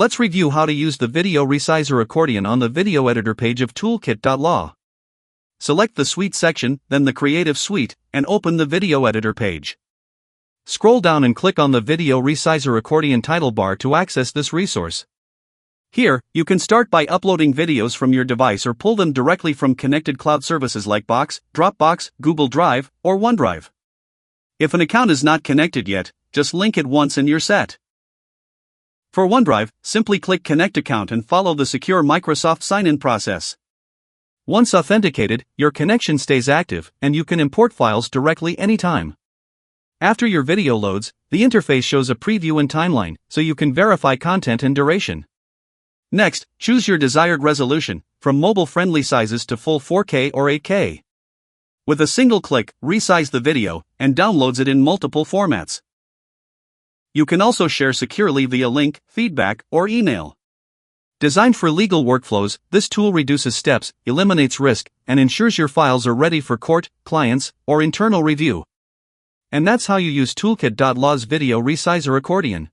Let's review how to use the Video Resizer accordion on the video editor page of Toolkit.law. Select the Suite section, then the Creative Suite, and open the video editor page. Scroll down and click on the Video Resizer accordion title bar to access this resource. Here, you can start by uploading videos from your device or pull them directly from connected cloud services like Box, Dropbox, Google Drive, or OneDrive. If an account is not connected yet, just link it once and you're set. For OneDrive, simply click Connect Account and follow the secure Microsoft sign-in process. Once authenticated, your connection stays active, and you can import files directly anytime. After your video loads, the interface shows a preview and timeline, so you can verify content and duration. Next, choose your desired resolution, from mobile-friendly sizes to full 4K or 8K. With a single click, resize the video, and downloads it in multiple formats. You can also share securely via link, feedback, or email. Designed for legal workflows, this tool reduces steps, eliminates risk, and ensures your files are ready for court, clients, or internal review. And that's how you use Toolkit.law's Video Resizer accordion.